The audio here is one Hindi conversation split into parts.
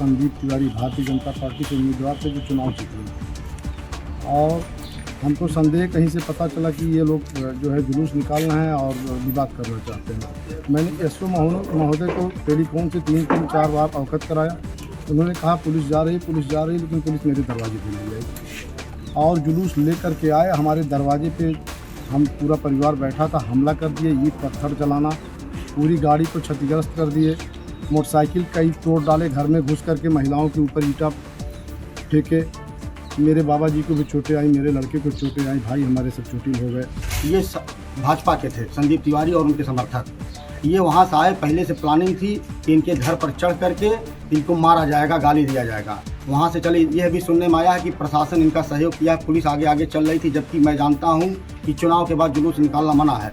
संदीप तिवारी भारतीय जनता पार्टी के उम्मीदवार थे जो चुनाव जीते। और हमको संदेह कहीं से पता चला कि ये लोग जो है जुलूस निकालना है और विवाद करना चाहते हैं। मैंने एसओ महोदय को टेलीफोन से 3-4 बार अवगत कराया। उन्होंने कहा पुलिस जा रही लेकिन पुलिस मेरे दरवाजे पे नहीं आई और जुलूस लेकर के आए। हमारे दरवाजे पे हम पूरा परिवार बैठा था, हमला कर दिए, ईंट पत्थर चलाना, पूरी गाड़ी को क्षतिग्रस्त कर दिए, मोटरसाइकिल कई तोड़ डाले, घर में घुस करके महिलाओं के ऊपर ईंटा फेंके। मेरे बाबा जी को भी चोटें आई, मेरे लड़के को चोटें आई, भाई हमारे सब चोटिल हो गए। ये भाजपा के थे, संदीप तिवारी और उनके समर्थक। ये वहाँ से आए, पहले से प्लानिंग थी कि इनके घर पर चढ़ करके इनको मारा जाएगा, गाली दिया जाएगा। वहाँ से चले, यह भी सुनने में आया है कि प्रशासन इनका सहयोग किया, पुलिस आगे आगे चल रही थी, जबकि मैं जानता हूँ कि चुनाव के बाद जुलूस निकालना मना है।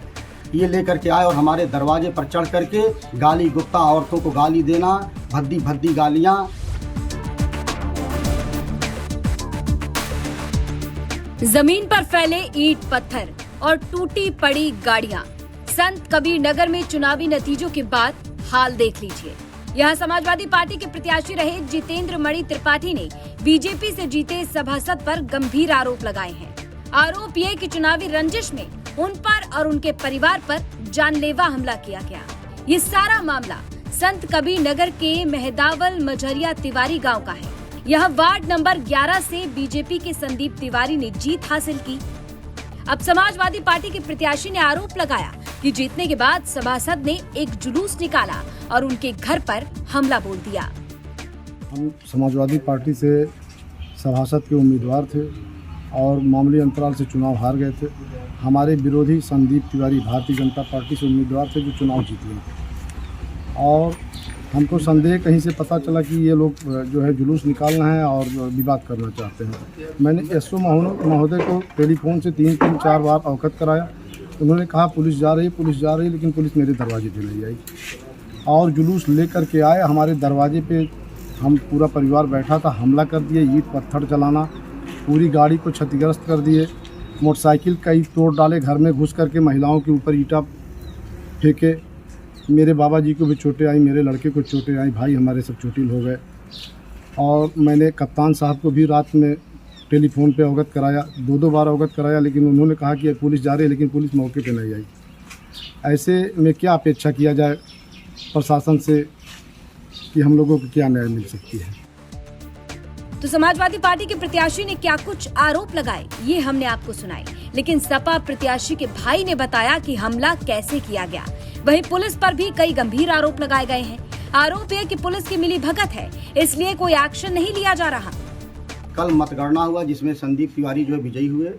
ये लेकर के आए और हमारे दरवाजे पर चढ़ करके गाली गुप्ता, औरतों को गाली देना, भद्दी भद्दी गालियाँ। जमीन पर फैले ईंट पत्थर और टूटी पड़ी गाड़ियां। संत कबीर नगर में चुनावी नतीजों के बाद हाल देख लीजिए। यहाँ समाजवादी पार्टी के प्रत्याशी रहे जितेंद्र मणि त्रिपाठी ने बीजेपी से जीते सभासद पर गंभीर आरोप लगाए हैं। आरोप ये कि चुनावी रंजिश में उन पर और उनके परिवार पर जानलेवा हमला किया गया। ये सारा मामला संत कबीर नगर के मेहदावल मझरिया तिवारी गाँव का है। यह वार्ड नंबर 11 से बीजेपी के संदीप तिवारी ने जीत हासिल की। अब समाजवादी पार्टी के प्रत्याशी ने आरोप लगाया कि जीतने के बाद सभासद ने एक जुलूस निकाला और उनके घर पर हमला बोल दिया। हम समाजवादी पार्टी से सभासद के उम्मीदवार थे और मामूली अंतराल से चुनाव हार गए थे। हमारे विरोधी संदीप तिवारी भारतीय जनता पार्टी से उम्मीदवार थे जो चुनाव जीते। और हमको संदेह कहीं से पता चला कि ये लोग जो है जुलूस निकालना है और विवाद करना चाहते हैं। मैंने एसओ महोदय को टेलीफोन से 3-4 बार अवगत कराया। उन्होंने कहा पुलिस जा रही लेकिन पुलिस मेरे दरवाजे पे नहीं आई और जुलूस लेकर के आए। हमारे दरवाजे पे हम पूरा परिवार बैठा था, हमला कर दिए, ईंट पत्थर चलाना, पूरी गाड़ी को क्षतिग्रस्त कर दिए, मोटरसाइकिल कई तोड़ डाले, घर में घुस करके महिलाओं के ऊपर ईंटा फेंके। मेरे बाबा जी को भी चोटें आई, मेरे लड़के को चोटें आई, भाई हमारे सब चोटिल हो गए। और मैंने कप्तान साहब को भी रात में टेलीफोन पे अवगत कराया, 2 बार अवगत कराया, लेकिन उन्होंने कहा कि पुलिस जा रही है, लेकिन पुलिस मौके पे नहीं आई। ऐसे में क्या अपेक्षा किया जाए प्रशासन से कि हम लोगों को क्या न्याय मिल सकती है। तो समाजवादी पार्टी के प्रत्याशी ने क्या कुछ आरोप लगाए ये हमने आपको सुनाए, लेकिन सपा प्रत्याशी के भाई ने बताया कि हमला कैसे किया गया। वहीं पुलिस पर भी कई गंभीर आरोप लगाए गए हैं। आरोप है कि पुलिस की मिली भगत है, इसलिए कोई एक्शन नहीं लिया जा रहा। कल मतगणना हुआ जिसमें संदीप तिवारी जो है विजयी हुए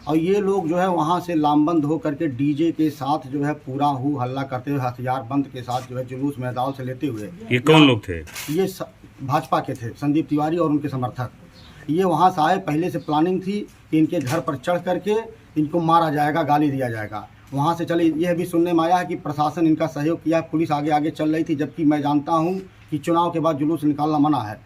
और ये लोग जो है वहाँ से लामबंद हो करके डीजे के साथ जो है पूरा हु हल्ला करते हुए, हथियार बंद के साथ जो है जुलूस मैदान से लेते हुए। ये कौन लोग थे? ये भाजपा के थे, संदीप तिवारी और उनके समर्थक। ये वहाँ से आए, पहले से प्लानिंग थी कि इनके घर पर चढ़ करके इनको मारा जाएगा, गाली दिया जाएगा। वहाँ से चले, यह भी सुनने में आया है कि प्रशासन इनका सहयोग किया, पुलिस आगे आगे चल रही थी, जबकि मैं जानता हूँ कि चुनाव के बाद जुलूस निकालना मना है।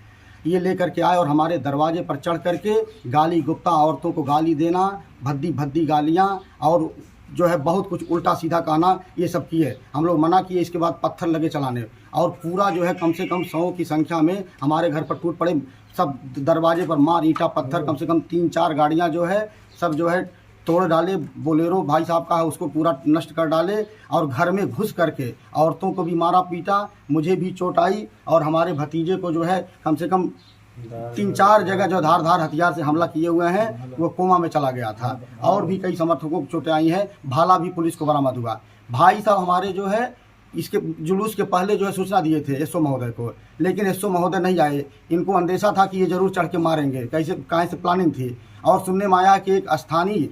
ये लेकर के आए और हमारे दरवाजे पर चढ़ करके गाली गुप्ता, औरतों को गाली देना, भद्दी भद्दी गालियाँ और जो है बहुत कुछ उल्टा सीधा कहना, ये सब किए। हम लोग मना किए, इसके बाद पत्थर लगे चलाने और पूरा जो है कम से कम 100 की संख्या में हमारे घर पर टूट पड़े। सब दरवाजे पर मार, ईंटा पत्थर, कम से कम 3-4 गाड़ियाँ जो है सब जो है तोड़ डाले। बोलेरो भाई साहब का है उसको पूरा नष्ट कर डाले और घर में घुस करके औरतों को भी मारा पीटा, मुझे भी चोट आई और हमारे भतीजे को जो है कम से कम 3-4 जगह जो धार हथियार से हमला किए हुए हैं, वो कोमा में चला गया था। और भी कई समर्थकों को चोटें आई हैं। भाला भी पुलिस को बरामद हुआ। भाई साहब हमारे जो है इसके जुलूस के पहले जो है सूचना दिए थे एसओ महोदय को, लेकिन एसओ महोदय नहीं आए। इनको अंदेशा था कि ये जरूर चढ़ के मारेंगे, कहीं से प्लानिंग थी। और सुनने में आया कि एक स्थानीय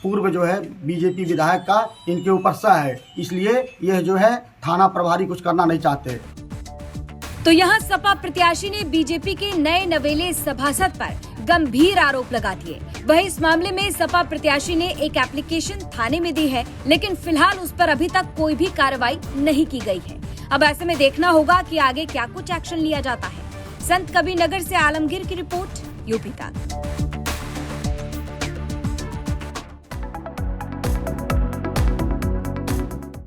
पूर्व जो है बीजेपी विधायक का इनके ऊपर सह है, इसलिए यह जो है थाना प्रभारी कुछ करना नहीं चाहते। तो यहाँ सपा प्रत्याशी ने बीजेपी के नए नवेले सभासद पर गंभीर आरोप लगा दिए। वहीं इस मामले में सपा प्रत्याशी ने एक एप्लीकेशन थाने में दी है, लेकिन फिलहाल उस पर अभी तक कोई भी कार्रवाई नहीं की गई है। अब ऐसे में देखना होगा कि आगे क्या कुछ एक्शन लिया जाता है। संत कबीर नगर से आलमगीर की रिपोर्ट, यूपी तक।